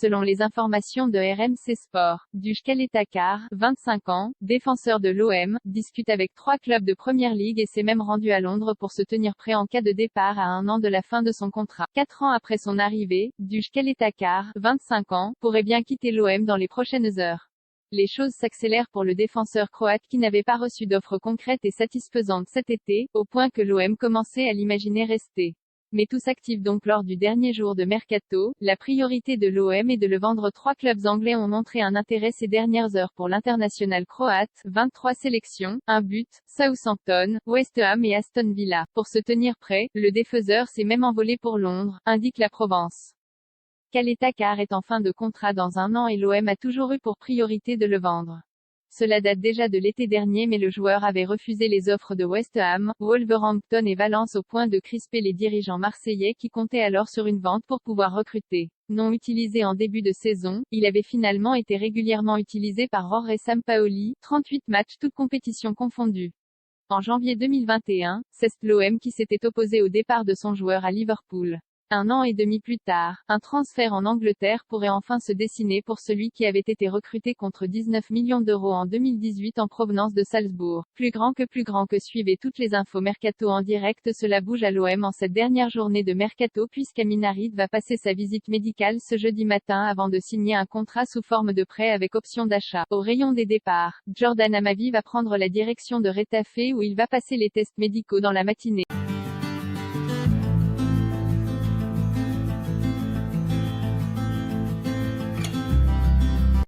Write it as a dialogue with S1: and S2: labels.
S1: Selon les informations de RMC Sport, Dushkale Takar, 25 ans, défenseur de l'OM, discute avec 3 clubs de Première Ligue et s'est même rendu à Londres pour se tenir prêt en cas de départ à 1 an de la fin de son contrat. 4 ans après son arrivée, Dushkale Takar, 25 ans, pourrait bien quitter l'OM dans les prochaines heures. Les choses s'accélèrent pour le défenseur croate qui n'avait pas reçu d'offre concrète et satisfaisante cet été, au point que l'OM commençait à l'imaginer rester. Mais tout s'active donc lors du dernier jour de mercato. La priorité de l'OM est de le vendre. 3 clubs anglais ont montré un intérêt ces dernières heures pour l'international croate, 23 sélections, 1 but, Southampton, West Ham et Aston Villa. Pour se tenir prêt, le défenseur s'est même envolé pour Londres, indique la Provence. Dushkale Takar est en fin de contrat dans 1 an et l'OM a toujours eu pour priorité de le vendre. Cela date déjà de l'été dernier mais le joueur avait refusé les offres de West Ham, Wolverhampton et Valence au point de crisper les dirigeants marseillais qui comptaient alors sur une vente pour pouvoir recruter. Non utilisé en début de saison, il avait finalement été régulièrement utilisé par Jorge Sampaoli, 38 matchs toutes compétitions confondues. En janvier 2021, c'est l'OM qui s'était opposé au départ de son joueur à Liverpool. 1 an et demi plus tard, un transfert en Angleterre pourrait enfin se dessiner pour celui qui avait été recruté contre 19 millions d'euros en 2018 en provenance de Salzbourg. Plus grand que suivez toutes les infos mercato en direct. Cela bouge à l'OM en cette dernière journée de mercato puisqu'Amin Harit va passer sa visite médicale ce jeudi matin avant de signer un contrat sous forme de prêt avec option d'achat. Au rayon des départs, Jordan Amavi va prendre la direction de Retafe où il va passer les tests médicaux dans la matinée.